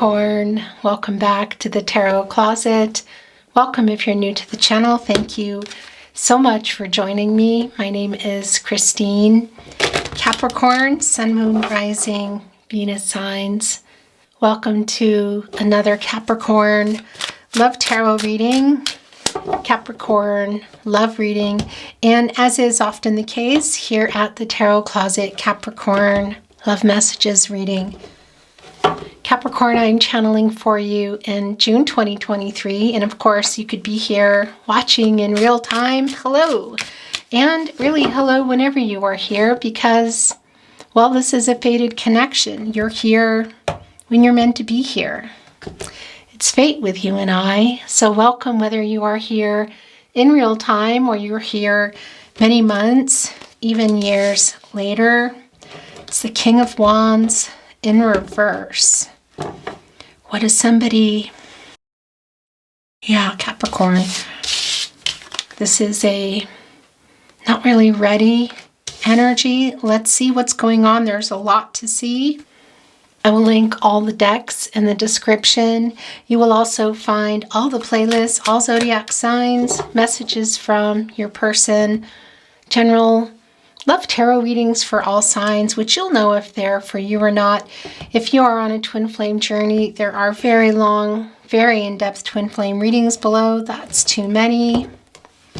Capricorn, welcome back to the Tarot Closet. Welcome if you're new to the channel. Thank you so much for joining me. My name is Christine. Capricorn, Sun, Moon, Rising, Venus signs. Welcome to another Capricorn Love Tarot Reading, Capricorn Love Reading, and as is often the case here at the Tarot Closet, Capricorn Love Messages Reading. Capricorn, I'm channeling for you in June 2023, and of course you could be here watching in real time. Hello, and really hello whenever you are here, because, well, this is a fated connection. You're here when you're meant to be here. It's fate with you and I, so welcome whether you are here in real time or you're here many months, even years later. It's the King of Wands in reverse. What is somebody... Yeah, Capricorn. This is a not really ready energy. Let's see what's going on. There's a lot to see. I will link all the decks in the description. You will also find all the playlists, all zodiac signs, messages from your person, general love tarot readings for all signs, which you'll know if they're for you or not. If you are on a twin flame journey, there are very long, very in-depth twin flame readings below. That's too many.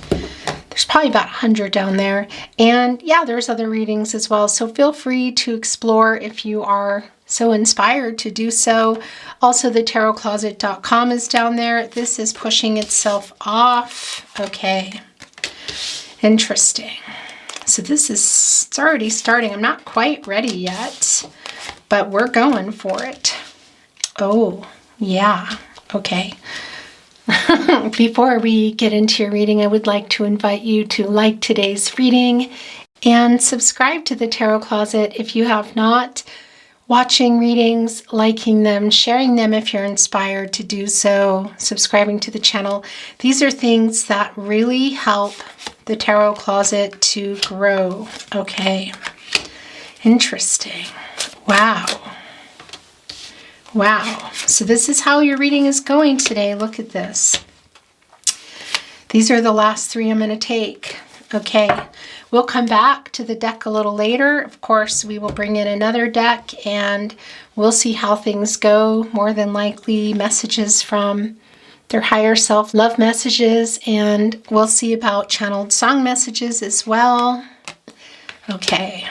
There's probably about 100 down there. And yeah, there's other readings as well. So feel free to explore if you are so inspired to do so. Also, the tarotcloset.com is down there. This is pushing itself off. Okay. Interesting. So it's already starting. I'm not quite ready yet, but we're going for it. Oh, yeah. Okay. Before we get into your reading, I would like to invite you to like today's reading and subscribe to the Tarot Closet if you have not. Watching readings, liking them, sharing them if you're inspired to do so, subscribing to the channel. These are things that really help the Tarot Closet to grow. Okay. Interesting. Wow. Wow. So this is how your reading is going today. Look at this. These are the last three I'm going to take. Okay. We'll come back to the deck a little later. Of course, we will bring in another deck and we'll see how things go. More than likely messages from their higher self, love messages, and we'll see about channeled song messages as well. Okay.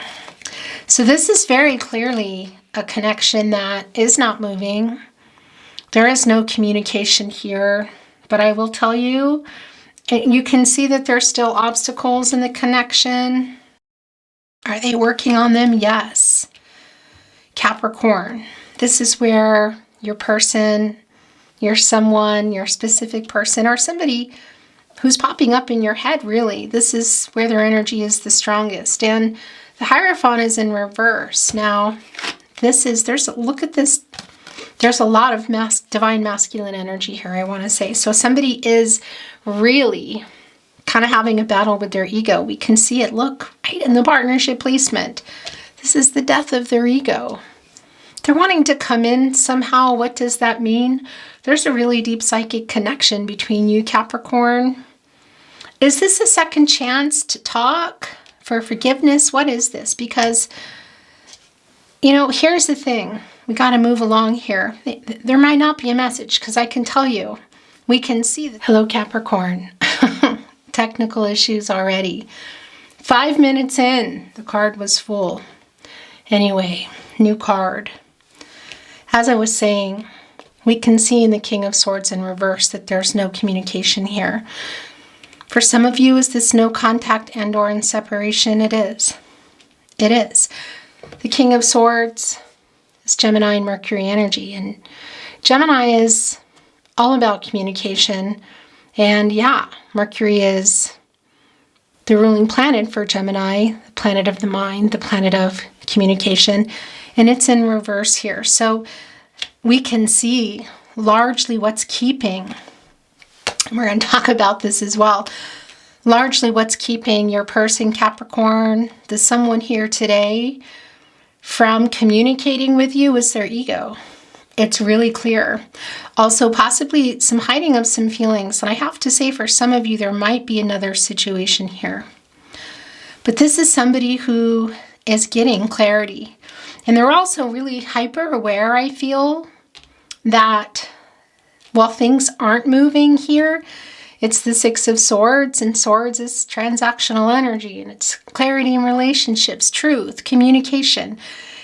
So this is very clearly a connection that is not moving. There is no communication here, but I will tell you, you can see that there's still obstacles in the connection. Are they working on them? Yes. Capricorn, this is where your person, your someone, your specific person, or somebody who's popping up in your head, really. This is where their energy is the strongest. And the Hierophant is in reverse. Now, look at this. There's a lot of divine masculine energy here, I want to say. So somebody is really kind of having a battle with their ego. We can see it, look, right in the partnership placement. This is the death of their ego. They're wanting to come in somehow. What does that mean? There's a really deep psychic connection between you, Capricorn. Is this a second chance to talk for forgiveness? What is this? Because, you know, here's the thing. We got to move along here. There might not be a message because I can tell you, we can see that. Hello, Capricorn. Technical issues already. 5 minutes in, the card was full. Anyway, new card. As I was saying, we can see in the King of Swords in reverse that there's no communication here. For some of you, is this no contact and or in separation? It is. It is. The King of Swords is Gemini and Mercury energy, and Gemini is all about communication, and yeah, Mercury is the ruling planet for Gemini, the planet of the mind, the planet of communication, and it's in reverse here. So we can see largely what's keeping, and we're going to talk about this as well, largely what's keeping your person, Capricorn, the someone here today, from communicating with you is their ego. It's really clear. Also, possibly some hiding of some feelings. And I have to say, for some of you, there might be another situation here. But this is somebody who is getting clarity. And they're also really hyper aware, I feel, that while things aren't moving here, it's the Six of Swords, and Swords is transactional energy, and it's clarity in relationships, truth, communication.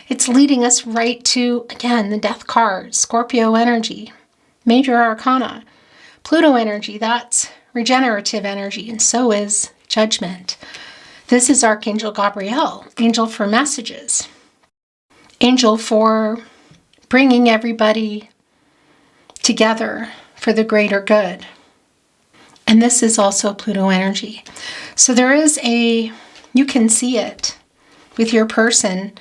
It's leading us right to, again, the Death card, Scorpio energy, Major Arcana, Pluto energy, that's regenerative energy, and so is Judgment. This is Archangel Gabriel, angel for messages, angel for bringing everybody together for the greater good. And this is also Pluto energy. So there is you can see it with your person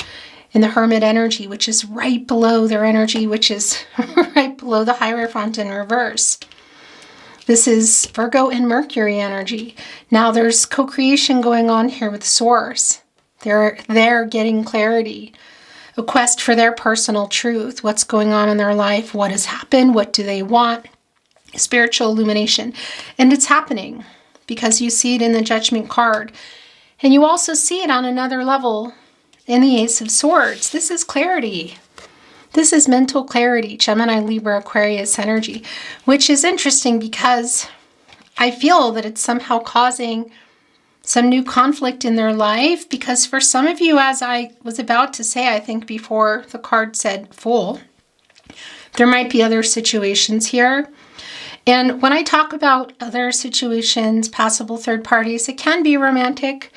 in the Hermit energy, which is right below their energy, which is right below the Hierophant in reverse. This is Virgo and Mercury energy. Now there's co-creation going on here with Source. They're getting clarity, a quest for their personal truth, what's going on in their life, what has happened, what do they want, spiritual illumination. And it's happening because you see it in the Judgment card. And you also see it on another level in the Ace of Swords. This is clarity. This is mental clarity, Gemini, Libra, Aquarius energy, which is interesting because I feel that it's somehow causing some new conflict in their life, because for some of you, as I was about to say, I think before the card said Fool, there might be other situations here. And when I talk about other situations, possible third parties, it can be romantic,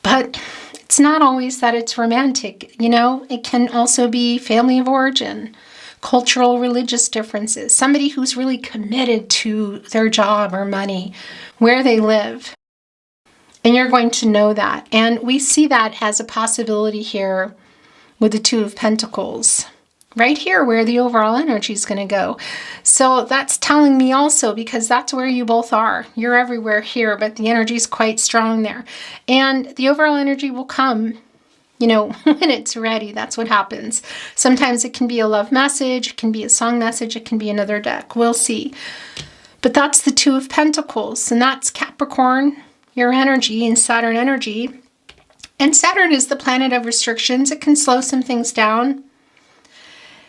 but it's not always that it's romantic. You know, it can also be family of origin, cultural, religious differences, somebody who's really committed to their job or money, where they live. And you're going to know that. And we see that as a possibility here with the Two of Pentacles, right here where the overall energy is going to go. So that's telling me also, because that's where you both are. You're everywhere here, but the energy is quite strong there. And the overall energy will come, you know, when it's ready. That's what happens. Sometimes it can be a love message, it can be a song message, it can be another deck. We'll see. But that's the Two of Pentacles, and that's Capricorn, your energy, and Saturn energy. And Saturn is the planet of restrictions. It can slow some things down.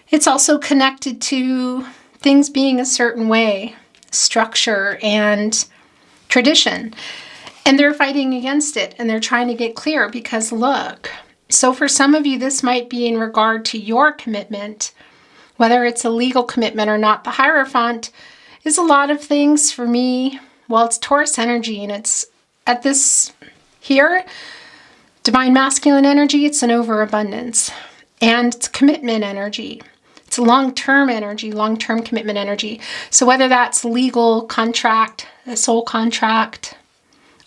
It's also connected to things being a certain way, structure and tradition. And they're fighting against it, and they're trying to get clear because look. So for some of you, this might be in regard to your commitment, whether it's a legal commitment or not. The Hierophant is a lot of things for me. Well, it's Taurus energy, and it's at this here, divine masculine energy, it's an overabundance. And it's commitment energy. It's long-term energy, long-term commitment energy. So whether that's legal contract, a soul contract,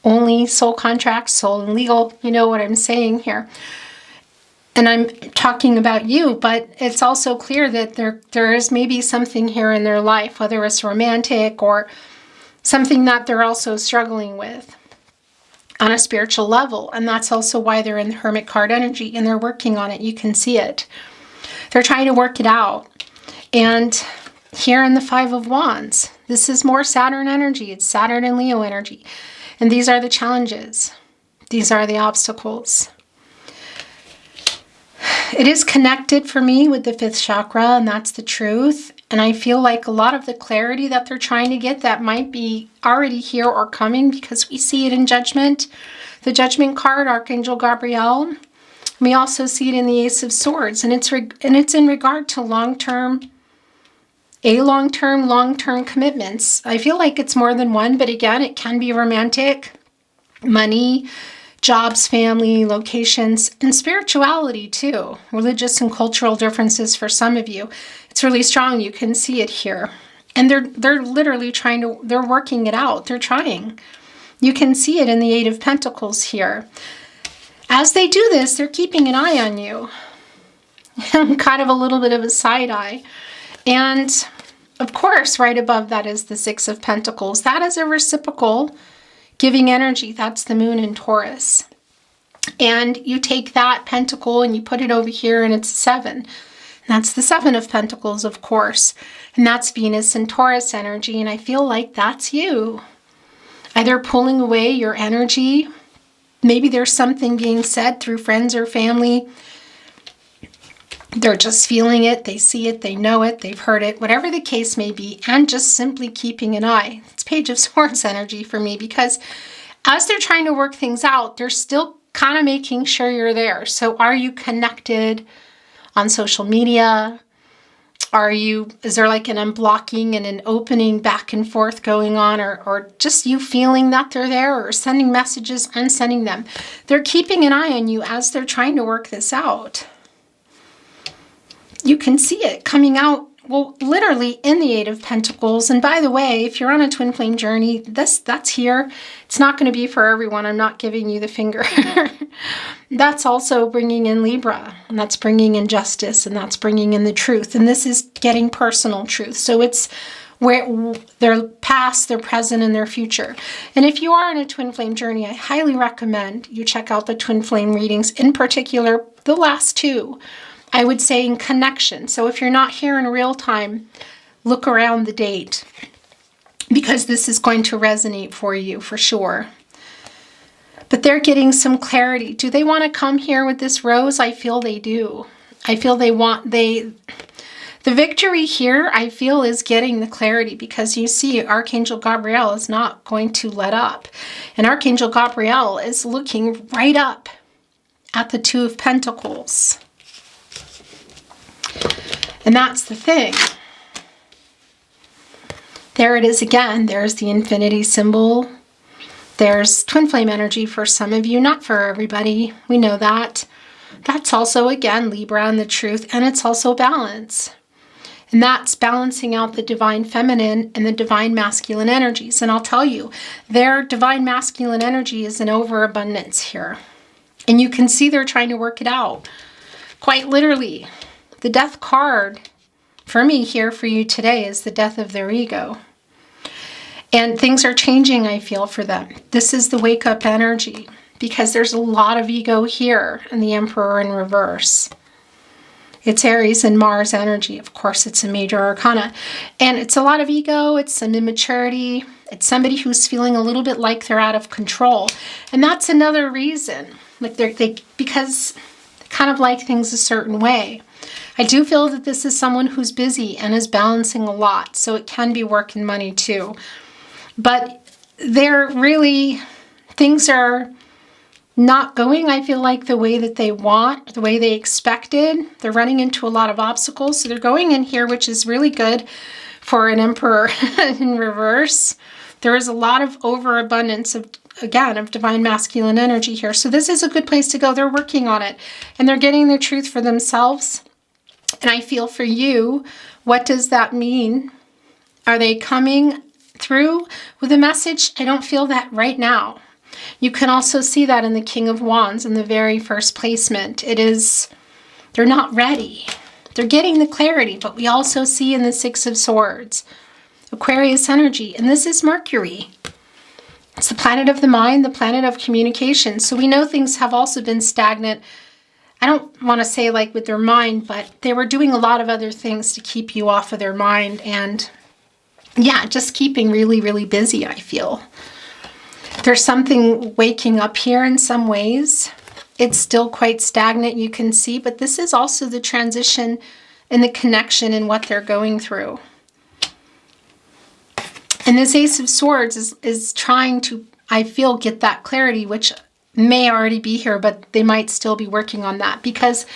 only soul contract, soul and legal, you know what I'm saying here. And I'm talking about you, but it's also clear that there is maybe something here in their life, whether it's romantic or something that they're also struggling with on a spiritual level. And that's also why they're in the Hermit card energy, and they're working on it. You can see it. They're trying to work it out. And here in the Five of Wands, this is more Saturn energy. It's Saturn and Leo energy. And these are the challenges. These are the obstacles. It is connected for me with the fifth chakra, and that's the truth. And I feel like a lot of the clarity that they're trying to get, that might be already here or coming, because we see it in Judgment. The Judgment card, Archangel Gabriel. We also see it in the Ace of Swords, and it's in regard to long-term commitments. I feel like it's more than one, but again, it can be romantic, money, jobs, family, locations, and spirituality too. Religious and cultural differences for some of you. It's really strong. You can see it here. And they're literally they're working it out. They're trying. You can see it in the Eight of Pentacles here. As they do this, they're keeping an eye on you. Kind of a little bit of a side eye. And of course, right above that is the Six of Pentacles. That is a reciprocal giving energy. That's the Moon in Taurus. And you take that pentacle and you put it over here, and it's a 7. That's the Seven of Pentacles, of course. And that's Venus and Taurus energy. And I feel like that's you. Either pulling away your energy. Maybe there's something being said through friends or family. They're just feeling it. They see it. They know it. They've heard it. Whatever the case may be. And just simply keeping an eye. It's Page of Swords energy for me. Because as they're trying to work things out, they're still kind of making sure you're there. So are you connected on social media? Is there like an unblocking and an opening back and forth going on, or just you feeling that they're there, or sending messages, unsending them? They're keeping an eye on you as they're trying to work this out. You can see it coming out, well, literally in the Eight of Pentacles. And by the way, if you're on a twin flame journey, that's here. It's not going to be for everyone. I'm not giving you the finger. That's also bringing in Libra, and that's bringing in justice, and that's bringing in the truth. And this is getting personal truth. So it's where their past, their present, and their future. And if you are in a twin flame journey, I highly recommend you check out the twin flame readings, in particular, the last two. I would say in connection. So if you're not here in real time, look around the date, because this is going to resonate for you for sure. But they're getting some clarity. Do they want to come here with this rose? I feel they do. I feel the victory here, I feel, is getting the clarity, because you see Archangel Gabriel is not going to let up. And Archangel Gabriel is looking right up at the Two of Pentacles. And that's the thing. There it is again. There's the infinity symbol. There's twin flame energy for some of you, not for everybody. We know that. That's also, again, Libra and the truth, and it's also balance. And that's balancing out the divine feminine and the divine masculine energies. And I'll tell you, their divine masculine energy is an overabundance here. And you can see they're trying to work it out. Quite literally. The death card for me here for you today is the death of their ego. And things are changing, I feel, for them. This is the wake up energy, because there's a lot of ego here in the Emperor in reverse. It's Aries and Mars energy. Of course, it's a major arcana. And it's a lot of ego. It's some immaturity. It's somebody who's feeling a little bit like they're out of control. And that's another reason. Because they kind of like things a certain way. I do feel that this is someone who's busy and is balancing a lot. So it can be work and money too. But things are not going, I feel like, the way that they want, the way they expected. They're running into a lot of obstacles. So they're going in here, which is really good for an Emperor in reverse. There is a lot of overabundance of divine masculine energy here. So this is a good place to go. They're working on it, and they're getting the truth for themselves. And I feel for you, what does that mean? Are they coming through with a message? I don't feel that right now. You can also see that in the King of Wands in the very first placement. They're not ready. They're getting the clarity, but we also see in the Six of Swords, Aquarius energy, and this is Mercury. It's the planet of the mind, the planet of communication. So we know things have also been stagnant. I don't want to say like with their mind, but they were doing a lot of other things to keep you off of their mind. And yeah, just keeping really, really busy, I feel. There's something waking up here in some ways. It's still quite stagnant, you can see, but this is also the transition and the connection in what they're going through. And this Ace of Swords is trying to, I feel, get that clarity, which may already be here, but they might still be working on that, because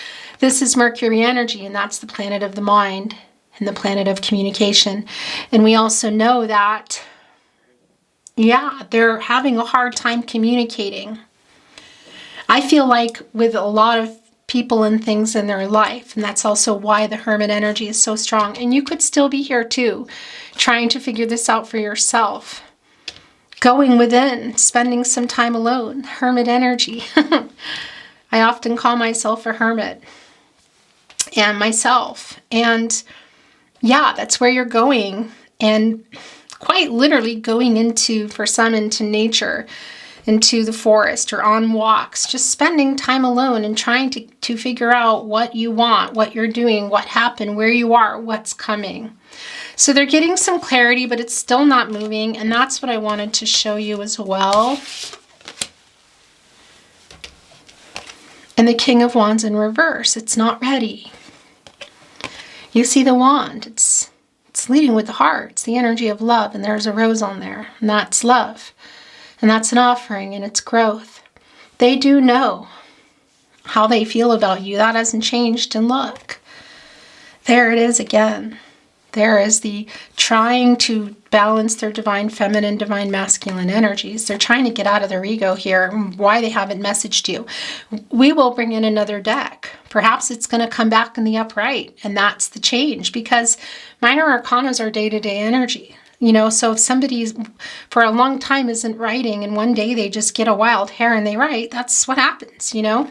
this is Mercury energy, and that's the planet of the mind and the planet of communication. And we also know that, yeah, they're having a hard time communicating. I feel like with a lot of people and things in their life, and that's also why the Hermit energy is so strong. And you could still be here too, trying to figure this out for yourself. Going within, spending some time alone. Hermit energy. I often call myself a hermit. And myself. And yeah, that's where you're going. And quite literally going into, for some, into nature. into the forest or on walks, just spending time alone and trying to figure out what you want, what you're doing, what happened, where you are, what's coming. So they're getting some clarity, but it's still not moving. And that's what I wanted to show you as well. And the King of Wands in reverse. It's not ready. You see the wand. It's leading with the heart. It's the energy of love. And there's a rose on there. And that's love. And that's an offering. And it's growth. They do know how they feel about you. That hasn't changed. And look. There it is again. There is the trying to balance their divine feminine, divine masculine energies. They're trying to get out of their ego here, why they haven't messaged you. We will bring in another deck. Perhaps it's going to come back in the upright, and that's the change, because minor arcanas are day-to-day energy. You know, so if somebody's for a long time isn't writing and one day they just get a wild hair and they write, that's what happens, you know.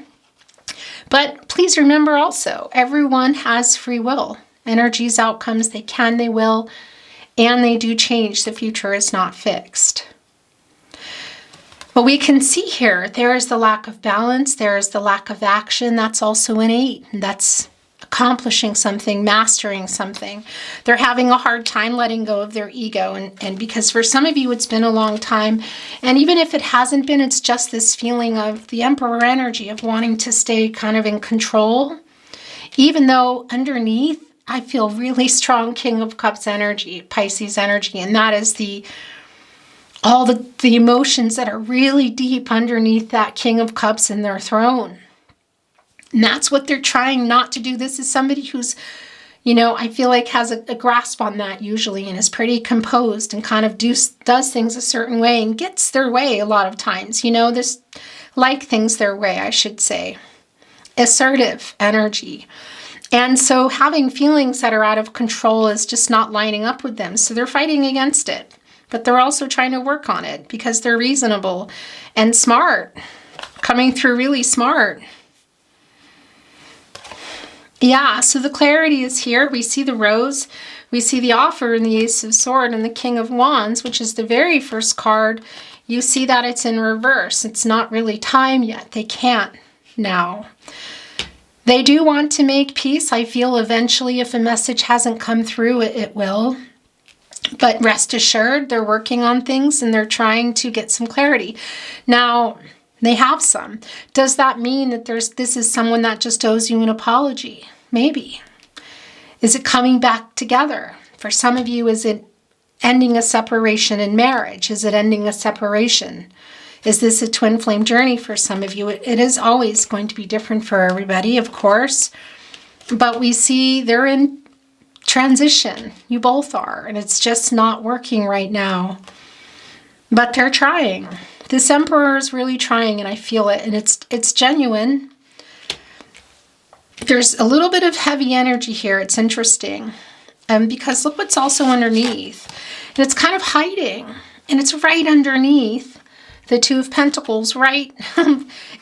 But please remember also, everyone has free will. Energies, outcomes, they can, they will, and they do change. The future is not fixed. But we can see here, there is the lack of balance, there is the lack of action. That's also an 8. And that's accomplishing something, mastering something. They're having a hard time letting go of their ego. And because for some of you, it's been a long time. And even if it hasn't been, it's just this feeling of the Emperor energy of wanting to stay kind of in control. Even though underneath, I feel really strong King of Cups energy, Pisces energy, and that is all the emotions that are really deep underneath that King of Cups in their throne. And that's what they're trying not to do. This is somebody who's, you know, I feel like has a grasp on that usually and is pretty composed and kind of does things a certain way and gets their way a lot of times. You know, this like things their way, I should say. Assertive energy. And so having feelings that are out of control is just not lining up with them. So they're fighting against it. But they're also trying to work on it because they're reasonable and smart. Coming through really smart. Yeah, so the clarity is here. We see the rose. We see the offer in the Ace of Swords and the King of Wands, which is the very first card. You see that it's in reverse. It's not really time yet. They can't now. They do want to make peace. I feel eventually if a message hasn't come through, it will. But rest assured, they're working on things and they're trying to get some clarity. Now, they have some. Does that mean that this is someone that just owes you an apology? Maybe. Is it coming back together? For some of you, is it ending a separation in marriage? Is it ending a separation? Is this a twin flame journey for some of you? It is always going to be different for everybody, of course. But we see they're in transition. You both are. And it's just not working right now. But they're trying. This Emperor is really trying, and I feel it. And it's genuine. There's a little bit of heavy energy here. It's interesting. Because look what's also underneath. And it's kind of hiding. And it's right underneath the Two of Pentacles, right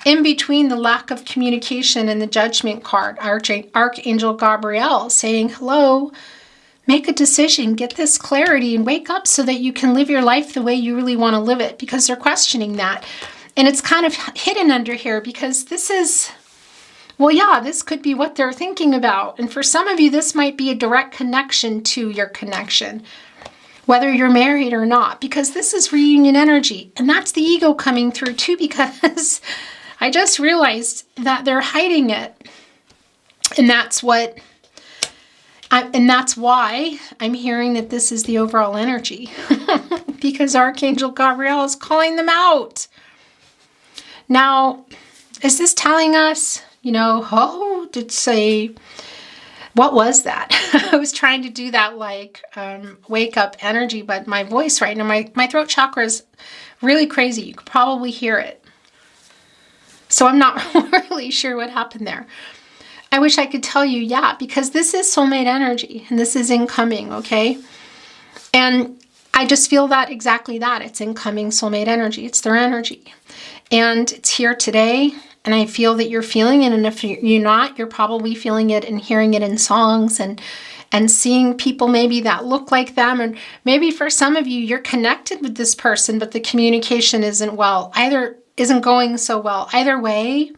in between the lack of communication and the Judgment card. Archangel Gabriel saying, hello, make a decision, get this clarity and wake up so that you can live your life the way you really want to live it, because they're questioning that. And it's kind of hidden under here because this is, well, yeah, this could be what they're thinking about. And for some of you, this might be a direct connection to your connection, whether you're married or not, because this is reunion energy. And that's the ego coming through too, because I just realized that they're hiding it. And that's why I'm hearing that this is the overall energy, because Archangel Gabriel is calling them out. Now, is this telling us, you know, what was that? I was trying to do that like wake up energy, but my voice right now, my throat chakra is really crazy. You could probably hear it. So I'm not really sure what happened there. I wish I could tell you, yeah, because this is soulmate energy and this is incoming, okay? And I just feel that exactly that. It's incoming soulmate energy. It's their energy. And it's here today. And I feel that you're feeling it, and if you're not, you're probably feeling it and hearing it in songs and and seeing people maybe that look like them. And maybe for some of you, you're connected with this person, but the communication isn't going so well. Either way,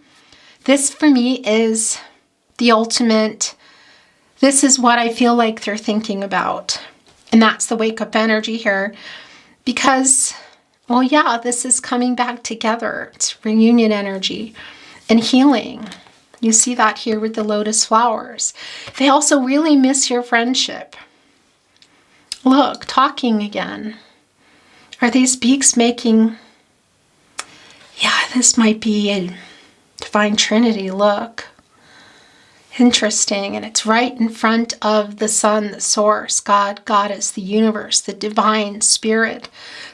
this for me is the ultimate. This is what I feel like they're thinking about. And that's the wake up energy here. Because, well, yeah, this is coming back together. It's reunion energy and healing. You see that here with the lotus flowers. They also really miss your friendship. Look, talking again. Are these beaks making... Yeah, this might be a divine trinity. Look. Interesting. And it's right in front of the sun, the source, God, Goddess, the universe, the divine spirit,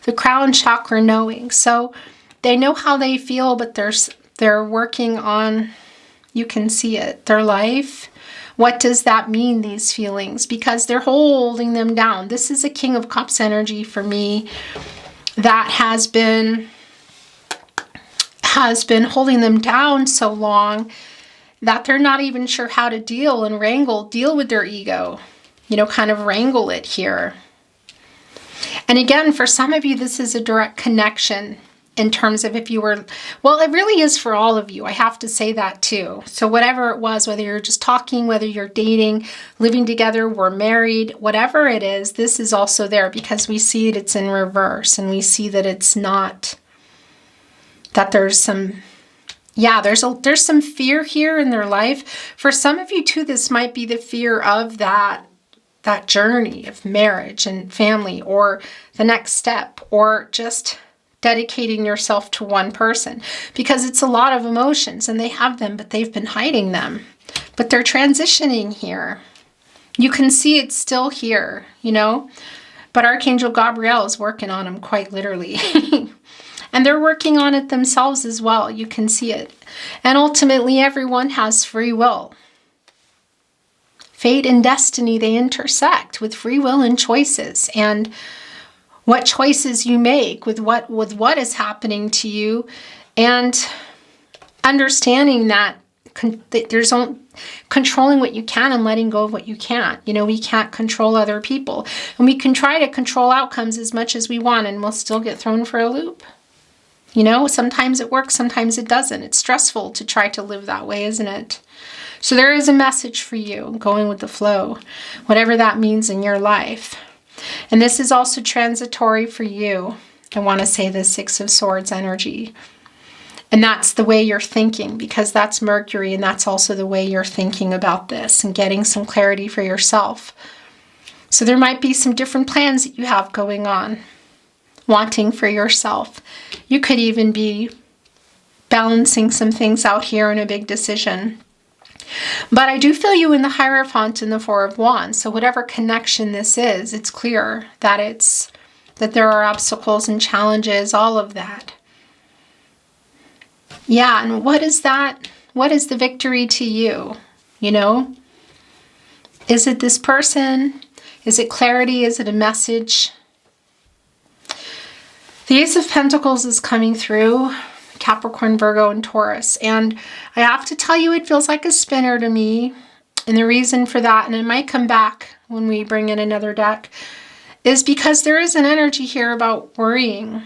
the crown chakra knowing. So they know how they feel, but they're working on... You can see it. Their life. What does that mean, these feelings? Because they're holding them down. This is a King of Cups energy for me that has been holding them down so long that they're not even sure how to deal with their ego. Kind of wrangle it here. And again, for some of you, this is a direct connection. In terms of if you were, well, it really is for all of you. I have to say that too. So whatever it was, whether you're just talking, whether you're dating, living together, we're married, whatever it is, this is also there because we see it's in reverse and we see that it's not, that there's some, there's some fear here in their life. For some of you too, this might be the fear of that journey of marriage and family or the next step or just dedicating yourself to one person, because it's a lot of emotions and they have them, but they've been hiding them, but they're transitioning here. You can see it's still here, but Archangel Gabriel is working on them quite literally. And they're working on it themselves as well. You can see it. And ultimately, everyone has free will. Fate and destiny, they intersect with free will and choices. And what choices you make with what is happening to you, and understanding that there's controlling what you can and letting go of what you can't. We can't control other people, and we can try to control outcomes as much as we want, and we'll still get thrown for a loop. Sometimes it works, sometimes it doesn't. It's stressful to try to live that way, isn't it? So there is a message for you, going with the flow, whatever that means in your life. And this is also transitory for you. I want to say the Six of Swords energy. And that's the way you're thinking, because that's Mercury, and that's also the way you're thinking about this and getting some clarity for yourself. So there might be some different plans that you have going on, wanting for yourself. You could even be balancing some things out here in a big decision. But I do feel you in the Hierophant and the Four of Wands. So whatever connection this is, it's clear that there are obstacles and challenges, all of that. Yeah, and what is that? What is the victory to you? Is it this person? Is it clarity? Is it a message? The Ace of Pentacles is coming through. Capricorn, Virgo, and Taurus. And I have to tell you, it feels like a spinner to me. And the reason for that, and it might come back when we bring in another deck, is because there is an energy here about worrying.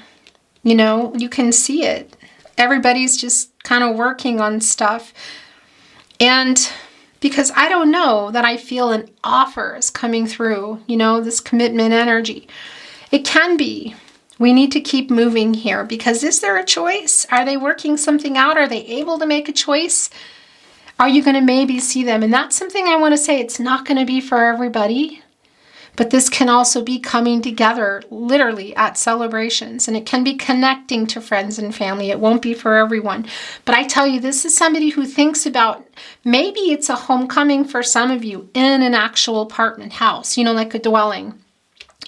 You can see it. Everybody's just kind of working on stuff. And because I don't know that I feel an offer is coming through, this commitment energy. It can be. We need to keep moving here, because is there a choice? Are they working something out? Are they able to make a choice? Are you going to maybe see them? And that's something I want to say. It's not going to be for everybody, but this can also be coming together literally at celebrations, and it can be connecting to friends and family. It won't be for everyone. But I tell you, this is somebody who thinks about, maybe it's a homecoming for some of you in an actual apartment house, like a dwelling.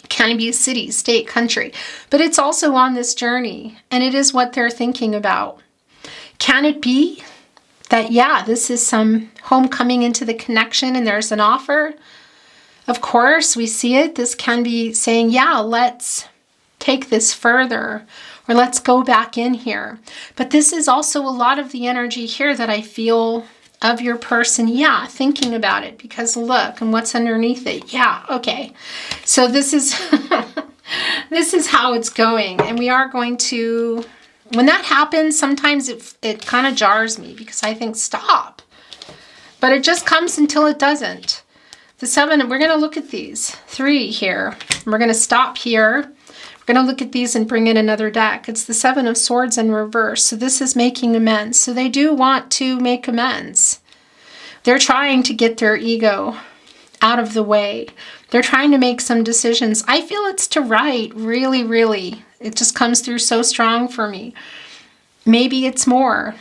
Can be a city, state, country, but it's also on this journey, and it is what they're thinking about. Can it be that, this is some homecoming into the connection and there's an offer? Of course, we see it. This can be saying, let's take this further, or let's go back in here. But this is also a lot of the energy here that I feel of your person. Yeah, thinking about it, because look, and what's underneath it. Yeah, okay. So this is this is how it's going. And we are going to, when that happens, sometimes it kind of jars me, because I think, stop. But it just comes until it doesn't. The 7, we're going to look at these 3 here. We're going to stop here. We're going to look at these and bring in another deck. It's the 7 of Swords in reverse. So this is making amends. So they do want to make amends. They're trying to get their ego out of the way. They're trying to make some decisions. I feel it's to right, really, really. It just comes through so strong for me. Maybe it's more.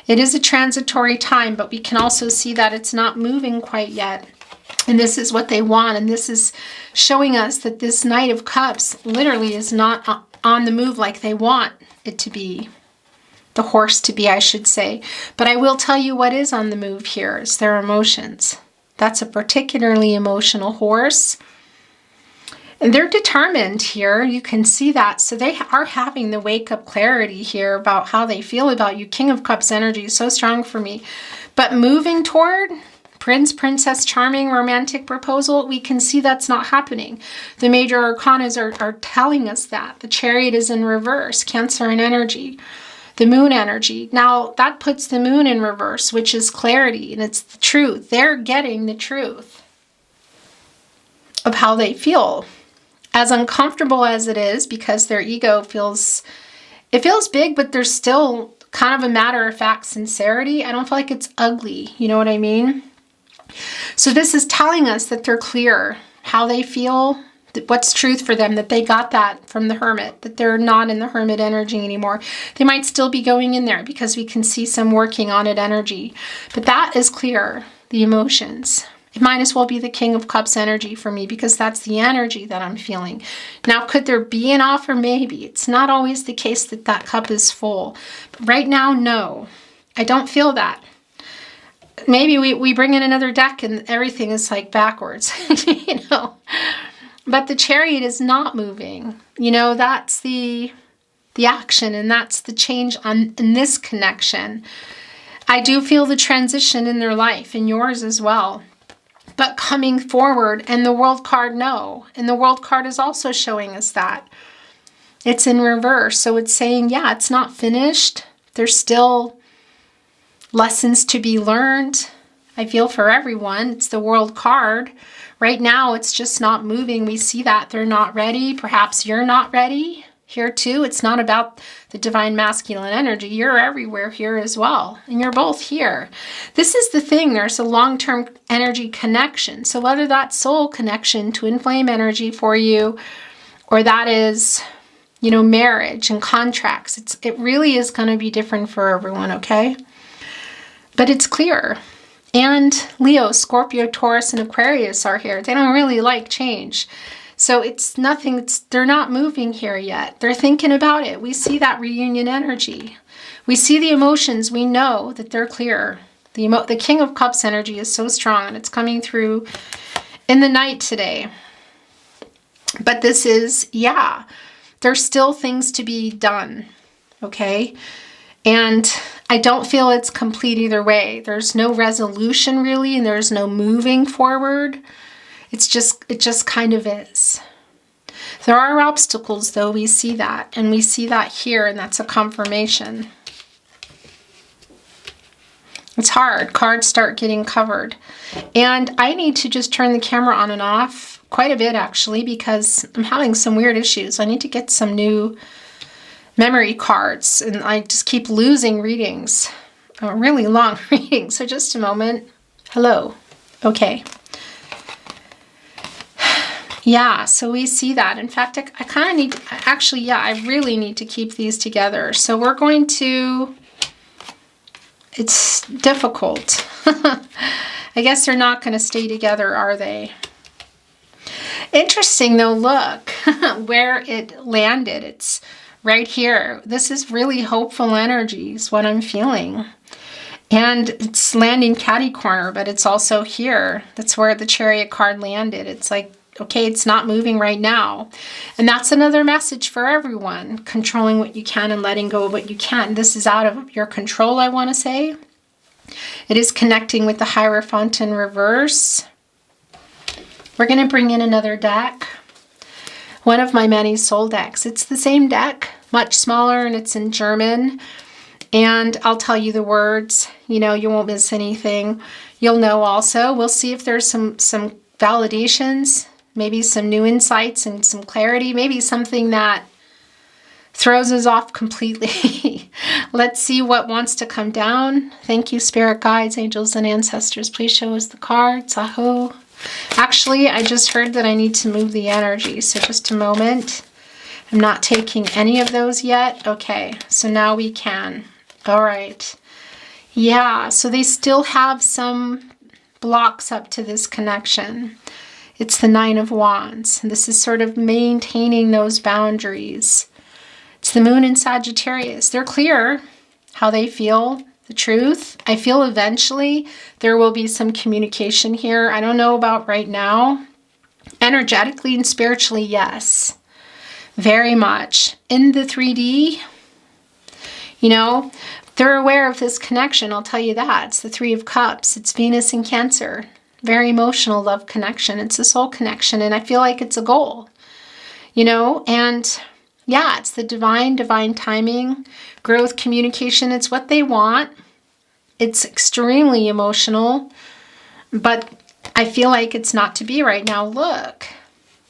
It is a transitory time, but we can also see that it's not moving quite yet. And this is what they want. And this is showing us that this Knight of Cups literally is not on the move like they want it to be. The horse to be, I should say. But I will tell you what is on the move here is their emotions. That's a particularly emotional horse. And they're determined here. You can see that. So they are having the wake-up clarity here about how they feel about you. King of Cups energy is so strong for me. But moving toward Prince, Princess, charming, romantic proposal, we can see that's not happening. The major arcanas are telling us that. The Chariot is in reverse, Cancer in energy. The Moon energy. Now, that puts the Moon in reverse, which is clarity, and it's the truth. They're getting the truth of how they feel. As uncomfortable as it is, because their ego feels big, but there's still kind of a matter-of-fact sincerity. I don't feel like it's ugly. You know what I mean? So this is telling us that they're clear how they feel, what's truth for them, that they got that from the Hermit, that they're not in the Hermit energy anymore. They might still be going in there because we can see some working on it energy. But that is clear, the emotions. It might as well be the King of Cups energy for me, because that's the energy that I'm feeling. Now, could there be an offer? Maybe. It's not always the case that that cup is full. But right now, no. I don't feel that. Maybe we bring in another deck and everything is like backwards, you know. But the Chariot is not moving. You know, that's the action, and that's the change in this connection. I do feel the transition in their life, and yours as well. But coming forward, and the World card, no. And the World card is also showing us that. It's in reverse. So it's saying, yeah, it's not finished. There's still lessons to be learned. I feel for everyone. It's the World card. Right now, it's just not moving. We see that they're not ready. Perhaps you're not ready here too. It's not about the divine masculine energy. You're everywhere here as well. And you're both here. This is the thing. There's a long-term energy connection. So whether that's soul connection, twin flame energy for you, or that is, you know, marriage and contracts, it really is going to be different for everyone, okay? But it's clear. And Leo, Scorpio, Taurus, and Aquarius are here. They don't really like change. So it's nothing, they're not moving here yet. They're thinking about it. We see that reunion energy. We see the emotions. We know that they're clear. The King of Cups energy is so strong, and it's coming through in the night today. But this is, yeah, there's still things to be done, okay? And I don't feel it's complete either way. There's no resolution really, and there's no moving forward. It just kind of is. There are obstacles though, we see that. And we see that here, and that's a confirmation. It's hard. Cards start getting covered. And I need to just turn the camera on and off quite a bit actually, because I'm having some weird issues. I need to get some new memory cards, and I just keep losing readings, really long readings. So just a moment. Hello. Okay. Yeah, so we see that. In fact, I kind of need, actually, yeah, I really need to keep these together. So we're going to, it's difficult. I guess they're not going to stay together, are they? Interesting though, look where it landed. It's right here. This is really hopeful energy is what I'm feeling. And it's landing catty corner, but it's also here. That's where the Chariot card landed. It's like, okay, it's not moving right now. And that's another message for everyone. Controlling what you can and letting go of what you can't. This is out of your control, I want to say. It is connecting with the Hierophant in reverse. We're going to bring in another deck. One of my many soul decks. It's the same deck, much smaller, and it's in German. And I'll tell you the words. You know, you won't miss anything. You'll know also. We'll see if there's some validations, maybe some new insights and some clarity, maybe something that throws us off completely. Let's see what wants to come down. Thank you, spirit guides, angels, and ancestors. Please show us the cards. Aho. Actually, I just heard that I need to move the energy, so just a moment. I'm not taking any of those yet. Okay, so now we can. All right. Yeah, so they still have some blocks up to this connection. It's the Nine of Wands. This is sort of maintaining those boundaries. It's the moon in Sagittarius. They're clear how they feel, the truth. I feel eventually there will be some communication here. I don't know about right now. Energetically and spiritually, yes. Very much. In the 3D, you know, they're aware of this connection. I'll tell you that. It's the Three of Cups. It's Venus in Cancer. Very emotional love connection. It's a soul connection. And I feel like it's a goal, you know, and yeah, it's the divine timing, growth, communication. It's what they want. It's extremely emotional, but I feel like it's not to be right now. Look,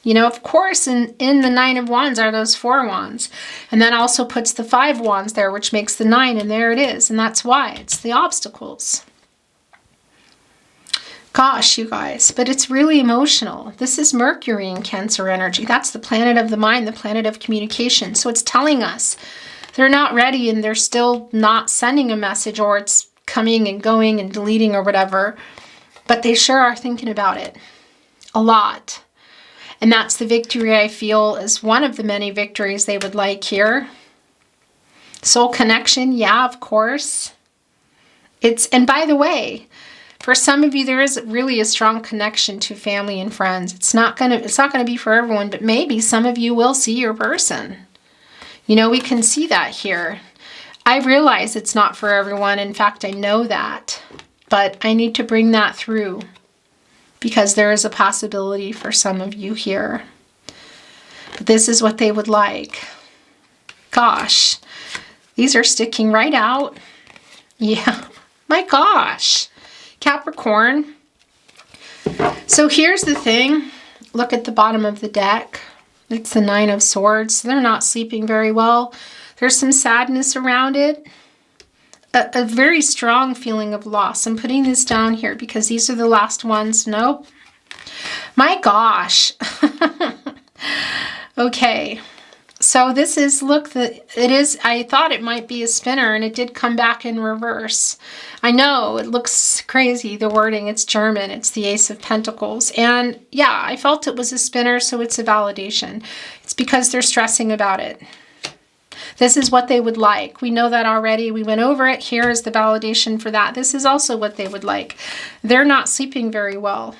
you know, of course, in the Nine of Wands are those 4 wands. And that also puts the 5 wands there, which makes the 9, and there it is. And that's why it's the obstacles. Gosh, you guys, but it's really emotional. This is Mercury in Cancer energy. That's the planet of the mind, the planet of communication. So it's telling us they're not ready and they're still not sending a message, or it's coming and going and deleting or whatever. But they sure are thinking about it a lot. And that's the victory I feel is one of the many victories they would like here. Soul connection, yeah, of course. And by the way, for some of you, there is really a strong connection to family and friends. It's not gonna be for everyone, but maybe some of you will see your person. You know, we can see that here. I realize it's not for everyone. In fact, I know that, but I need to bring that through because there is a possibility for some of you here. But this is what they would like. Gosh, these are sticking right out. Yeah, my gosh. Capricorn. So here's the thing. Look at the bottom of the deck. It's the Nine of Swords. They're not sleeping very well. There's some sadness around it. A very strong feeling of loss. I'm putting this down here because these are the last ones. Nope. My gosh. Okay. So this is, look, I thought it might be a spinner, and it did come back in reverse. I know, it looks crazy, the wording, it's German, it's the Ace of Pentacles. And yeah, I felt it was a spinner, so it's a validation. It's because they're stressing about it. This is what they would like. We know that already. We went over it. Here is the validation for that. This is also what they would like. They're not sleeping very well.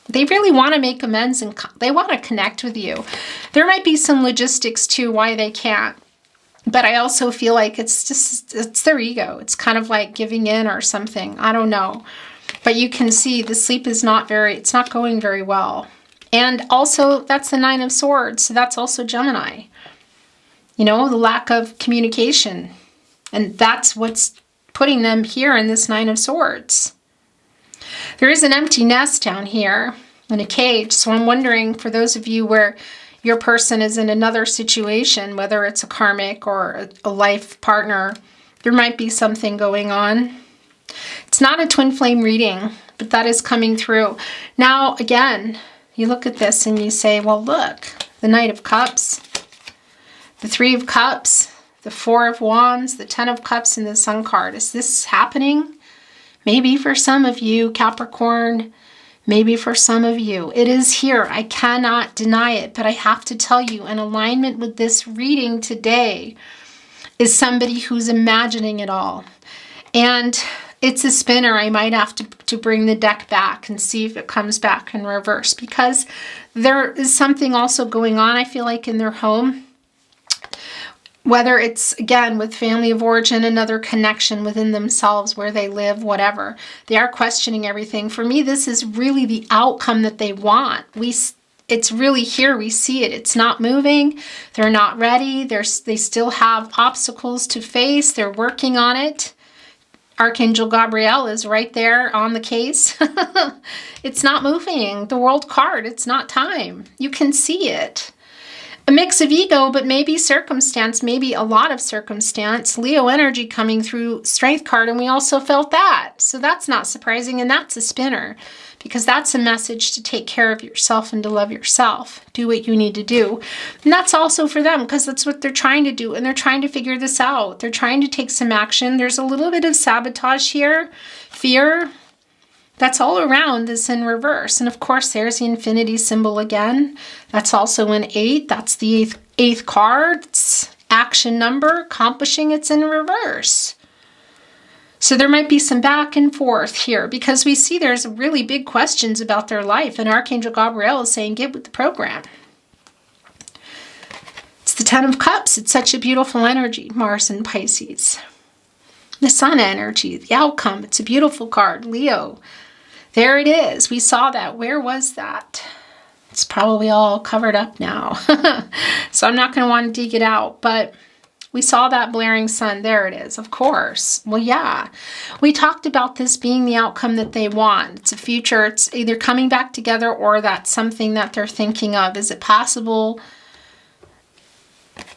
They really want to make amends and they want to connect with you. There might be some logistics too why they can't. But I also feel like it's their ego. It's kind of like giving in or something. I don't know. But you can see the sleep is it's not going very well. And also that's the Nine of Swords. So that's also Gemini. You know, the lack of communication. And that's what's putting them here in this Nine of Swords. There is an empty nest down here in a cage. So I'm wondering, for those of you where your person is in another situation, whether it's a karmic or a life partner, there might be something going on. It's not a twin flame reading, but that is coming through. Now, again, you look at this and you say, well, look, the Knight of Cups, the Three of Cups, the Four of Wands, the Ten of Cups, and the Sun card. Is this happening? Maybe for some of you, Capricorn, maybe for some of you. It is here. I cannot deny it, but I have to tell you, in alignment with this reading today is somebody who's imagining it all. And it's a spinner. I might have to bring the deck back and see if it comes back in reverse, because there is something also going on, I feel like, in their home. Whether it's, again, with family of origin, another connection within themselves, where they live, whatever. They are questioning everything. For me, this is really the outcome that they want. It's really here. We see it. It's not moving. They're not ready. They still have obstacles to face. They're working on it. Archangel Gabriel is right there on the case. It's not moving. The World card, it's not time. You can see it. A mix of ego, but maybe circumstance, maybe a lot of circumstance. Leo energy coming through, Strength card, and we also felt that. So that's not surprising, and that's a spinner, because that's a message to take care of yourself and to love yourself. Do what you need to do. And that's also for them, because that's what they're trying to do, and they're trying to figure this out. They're trying to take some action. There's a little bit of sabotage here, fear. That's all around is in reverse. And of course, there's the infinity symbol again. That's also in 8. That's the eighth card. It's action number, accomplishing. It's in reverse. So there might be some back and forth here, because we see there's really big questions about their life. And Archangel Gabriel is saying, get with the program. It's the 10 of Cups. It's such a beautiful energy. Mars and Pisces. The Sun energy, the outcome. It's a beautiful card. Leo. There it is. We saw that. Where was that? It's probably all covered up now. So I'm not going to want to dig it out. But we saw that blaring sun. There it is, of course. Well, yeah. We talked about this being the outcome that they want. It's a future. It's either coming back together, or that's something that they're thinking of. Is it possible?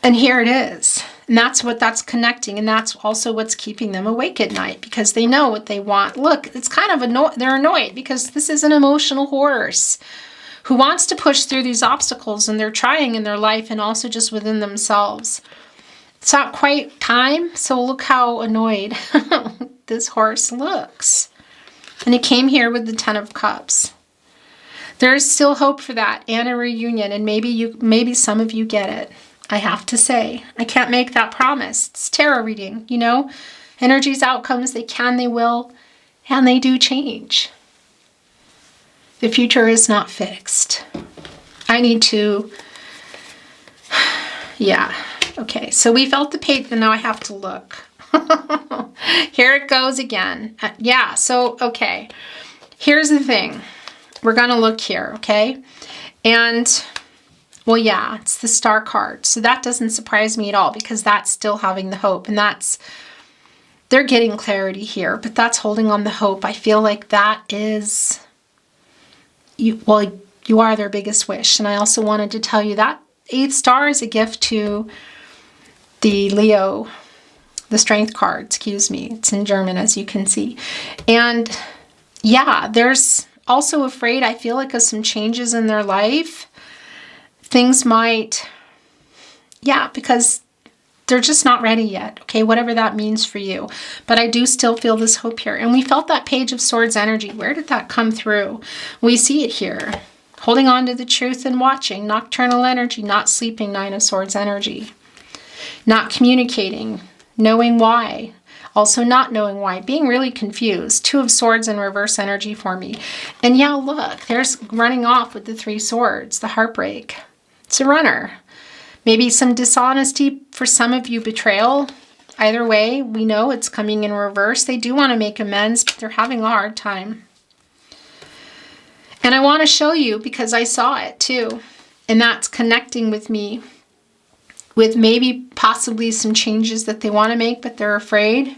And here it is. And that's what that's connecting. And that's also what's keeping them awake at night, because they know what they want. Look, it's kind of they're annoyed, because this is an emotional horse who wants to push through these obstacles, and they're trying in their life and also just within themselves. It's not quite time. So look how annoyed this horse looks. And it came here with the 10 of Cups. There is still hope for that, and a reunion. And maybe some of you get it. I have to say, I can't make that promise. It's tarot reading, you know, energies, outcomes, they can, they will, and they do change. The future is not fixed. I need to, yeah. Okay, so we felt the page, and now I have to look. Here it goes again. Yeah, so, okay. Here's the thing. We're going to look here, okay? And well, yeah, it's the Star card. So that doesn't surprise me at all, because that's still having the hope. And they're getting clarity here, but that's holding on the hope. I feel like that is, you are their biggest wish. And I also wanted to tell you that 8th star is a gift to the Leo, the Strength card, excuse me. It's in German, as you can see. And yeah, there's also afraid, I feel like, of some changes in their life. Things might, yeah, because they're just not ready yet, okay, whatever that means for you. But I do still feel this hope here. And we felt that Page of Swords energy. Where did that come through? We see it here. Holding on to the truth and watching. Nocturnal energy, not sleeping, 9 of Swords energy. Not communicating, knowing why. Also not knowing why, being really confused. 2 of Swords in reverse energy for me. And yeah, look, there's running off with the 3 swords, the heartbreak. It's a runner. Maybe some dishonesty for some of you, betrayal. Either way, we know it's coming in reverse. They do want to make amends, but they're having a hard time. And I want to show you, because I saw it too. And that's connecting with me, with maybe possibly some changes that they want to make, but they're afraid.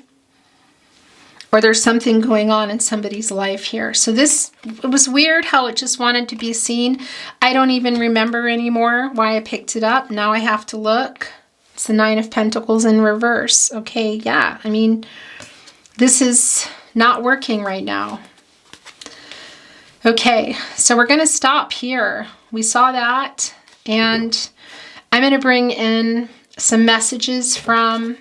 Or there's something going on in somebody's life here. So it was weird how it just wanted to be seen. I don't even remember anymore why I picked it up. Now I have to look. It's the 9 of Pentacles in reverse. Okay, yeah. I mean, this is not working right now. Okay, so we're going to stop here. We saw that. And I'm going to bring in some messages from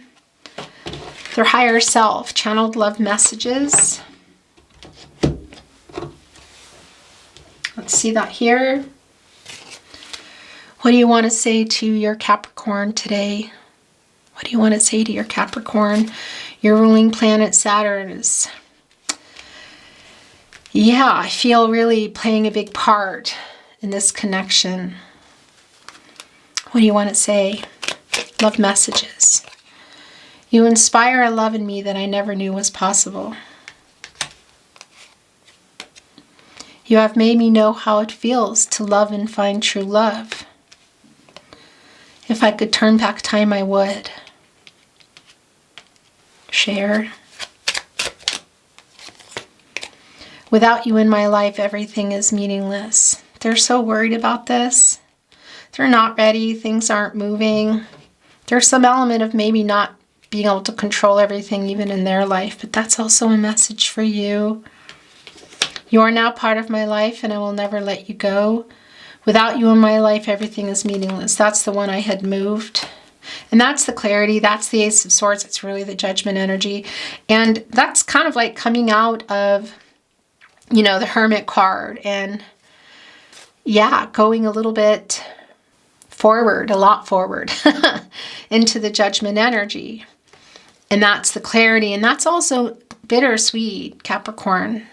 their higher self, channeled love messages. Let's see that here. What do you want to say to your Capricorn today? What do you want to say to your Capricorn? Your ruling planet Saturn is, yeah, I feel really playing a big part in this connection. What do you want to say? Love messages. You inspire a love in me that I never knew was possible. You have made me know how it feels to love and find true love. If I could turn back time, I would. Share. Without you in my life, everything is meaningless. They're so worried about this. They're not ready. Things aren't moving. There's some element of maybe not being able to control everything even in their life, but that's also a message for you. You are now part of my life and I will never let you go. Without you in my life, everything is meaningless. That's the one I had moved. And that's the clarity. That's the Ace of Swords. It's really the Judgment energy. And that's kind of like coming out of, you know, the Hermit card. And yeah, going a little bit forward, a lot forward into the Judgment energy. And that's the clarity. And that's also bittersweet, Capricorn.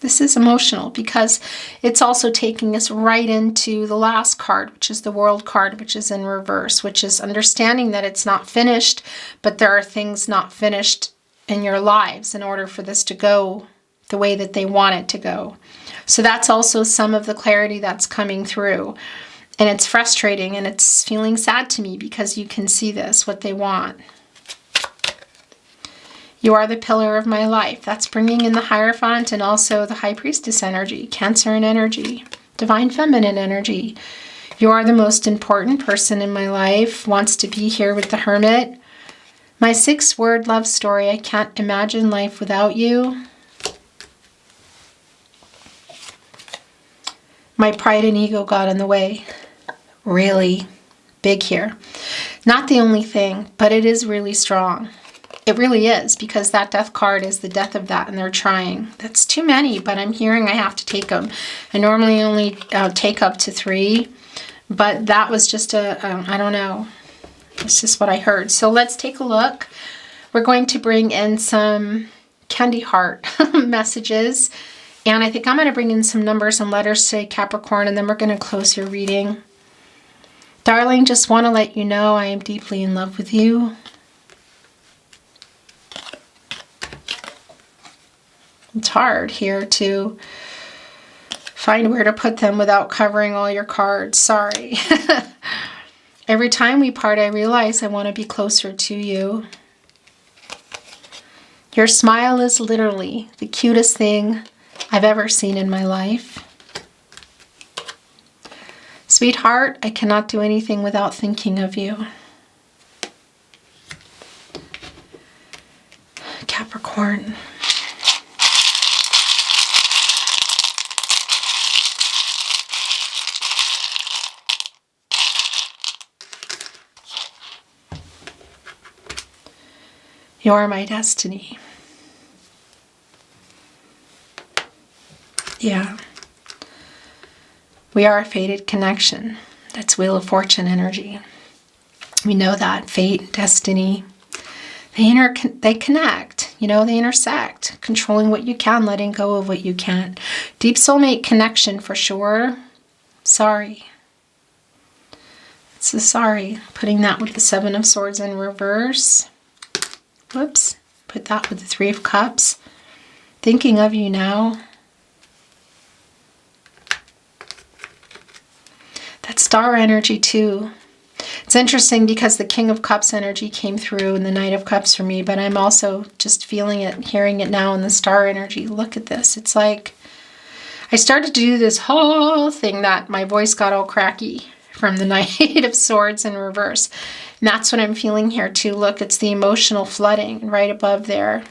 This is emotional because it's also taking us right into the last card, which is the World card, which is in reverse, which is understanding that it's not finished, but there are things not finished in your lives in order for this to go the way that they want it to go. So that's also some of the clarity that's coming through. And it's frustrating and it's feeling sad to me because you can see this, what they want. You are the pillar of my life. That's bringing in the Hierophant and also the High Priestess energy, Cancer and energy, Divine Feminine energy. You are the most important person in my life, wants to be here with the Hermit. My 6-word love story, I can't imagine life without you. My pride and ego got in the way. Really big here. Not the only thing, but it is really strong. It really is, because that Death card is the death of that, and they're trying. That's too many, but I'm hearing I have to take them. I normally only take up to 3, but that was just I don't know. It's just what I heard. So let's take a look. We're going to bring in some candy heart messages, and I think I'm going to bring in some numbers and letters today, Capricorn, and then we're going to close your reading. Darling, just want to let you know I am deeply in love with you. It's hard here to find where to put them without covering all your cards. Sorry. Every time we part, I realize I want to be closer to you. Your smile is literally the cutest thing I've ever seen in my life. Sweetheart, I cannot do anything without thinking of you. Capricorn. You are my destiny. Yeah. We are a fated connection. That's Wheel of Fortune energy. We know that. Fate, destiny. They connect. You know, they intersect. Controlling what you can, letting go of what you can't. Deep soulmate connection for sure. Sorry. It's a sorry. Putting that with the 7 of Swords in reverse. Whoops, put that with the 3 of Cups. Thinking of you now. That Star energy too. It's interesting because the King of Cups energy came through and the Knight of Cups for me, but I'm also just feeling it, hearing it now in the Star energy. Look at this. It's like I started to do this whole thing that my voice got all cracky from the Knight of Swords in reverse. And that's what I'm feeling here too. Look, it's the emotional flooding right above there.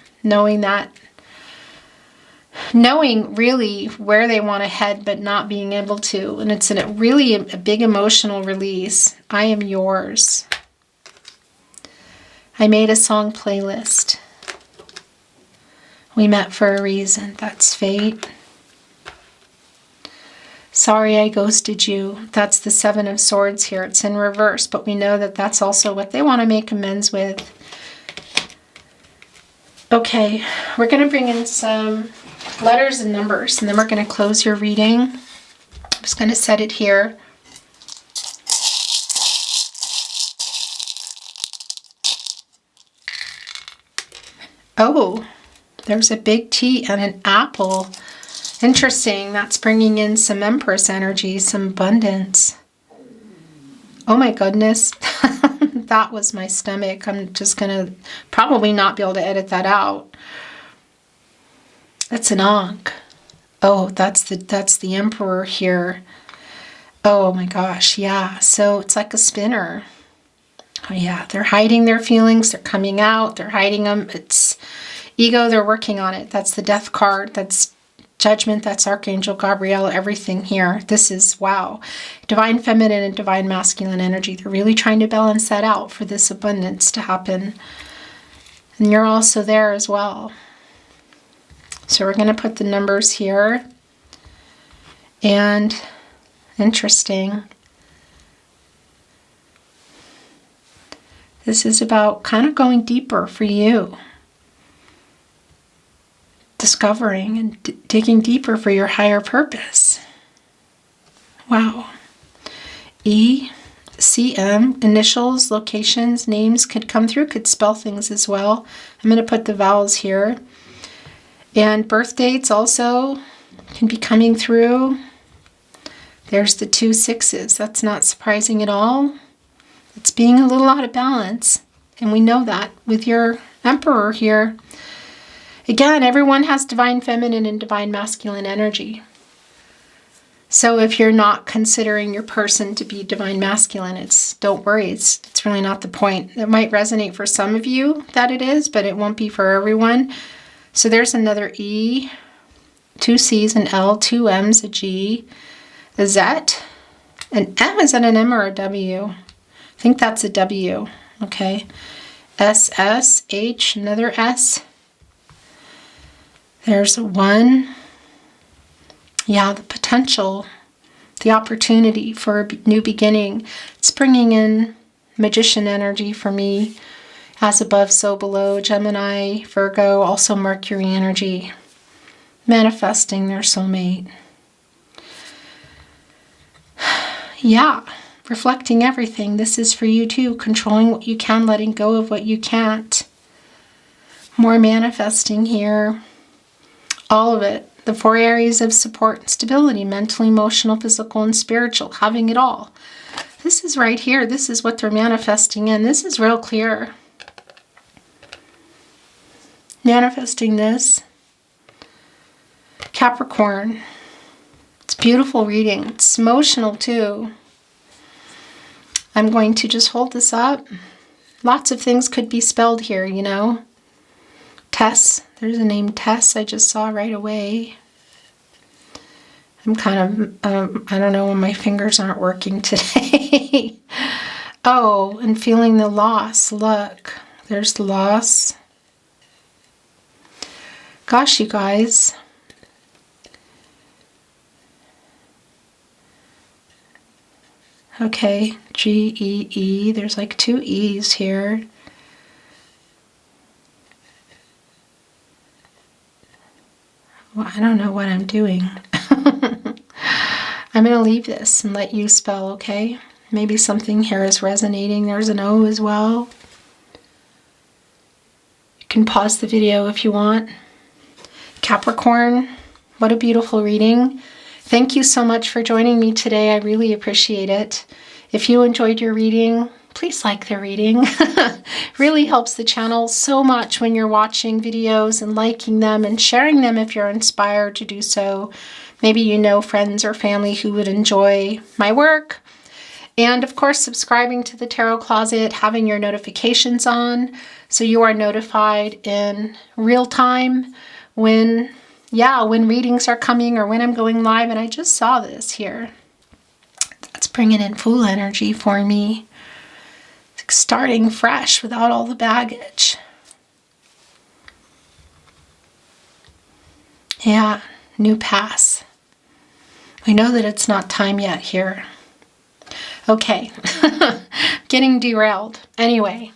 Knowing really where they want to head, but not being able to. And it's really a big emotional release. I am yours. I made a song playlist. We met for a reason. That's fate. Sorry I ghosted you. That's the 7 of Swords here. It's in reverse, but we know that that's also what they want to make amends with. Okay, we're going to bring in some letters and numbers, and then we're going to close your reading. I'm just going to set it here. Oh, there's a big T and an apple. Interesting. That's bringing in some Empress energy, some abundance. Oh my goodness. That was my stomach. I'm just going to probably not be able to edit that out. That's an Ankh. Oh, that's the Emperor here. Oh my gosh, yeah. So it's like a spinner. Oh yeah, they're hiding their feelings. They're coming out. They're hiding them. It's ego. They're working on it. That's the Death card. That's Judgment. That's Archangel Gabriel. Everything here. This is, wow. Divine Feminine and Divine Masculine energy. They're really trying to balance that out for this abundance to happen. And you're also there as well. So we're going to put the numbers here. And interesting. This is about kind of going deeper for you. Discovering and digging deeper for your higher purpose. Wow. E, CM, initials, locations, names could come through, could spell things as well. I'm going to put the vowels here. And birth dates also can be coming through. There's the 2 6s. That's not surprising at all. It's being a little out of balance. And we know that with your Emperor here. Again, everyone has Divine Feminine and Divine Masculine energy. So if you're not considering your person to be Divine Masculine, don't worry. It's really not the point. It might resonate for some of you that it is, but it won't be for everyone. So there's another E, 2 C's, an L, 2 M's, a G, a Z, an M. Is that an M or a W? I think that's a W. Okay. S, S, H, another S. There's a 1. Yeah, the potential, the opportunity for a new beginning. It's bringing in Magician energy for me. As above, so below. Gemini, Virgo, also Mercury energy. Manifesting their soulmate. Yeah, reflecting everything. This is for you too. Controlling what you can, letting go of what you can't. More manifesting here. All of it. The 4 areas of support and stability. Mental, emotional, physical, and spiritual. Having it all. This is right here. This is what they're manifesting in. This is real clear. Manifesting this. Capricorn. It's beautiful reading. It's emotional too. I'm going to just hold this up. Lots of things could be spelled here, you know. Tess. There's a name Tess I just saw right away. I'm kind of, I don't know when my fingers aren't working today. Oh, and feeling the loss. Look, there's loss. Gosh, you guys. Okay, G-E-E. There's like 2 E's here. Well, I don't know what I'm doing. I'm going to leave this and let you spell, okay? Maybe something here is resonating. There's an O as well. You can pause the video if you want. Capricorn, what a beautiful reading. Thank you so much for joining me today. I really appreciate it. If you enjoyed your reading, please like the reading. Really helps the channel so much when you're watching videos and liking them and sharing them if you're inspired to do so. Maybe you know friends or family who would enjoy my work. And of course, subscribing to the Tarot Closet, having your notifications on so you are notified in real time when readings are coming or when I'm going live. And I just saw this here. That's bringing in Fool energy for me. It's like starting fresh without all the baggage. Yeah, new pass. We know that it's not time yet here. Okay, getting derailed. Anyway,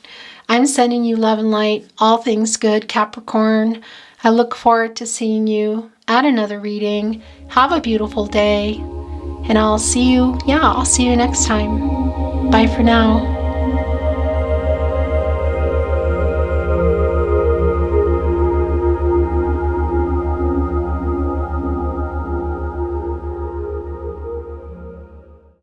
I'm sending you love and light, all things good, Capricorn. I look forward to seeing you at another reading. Have a beautiful day, and I'll see you next time. Bye for now.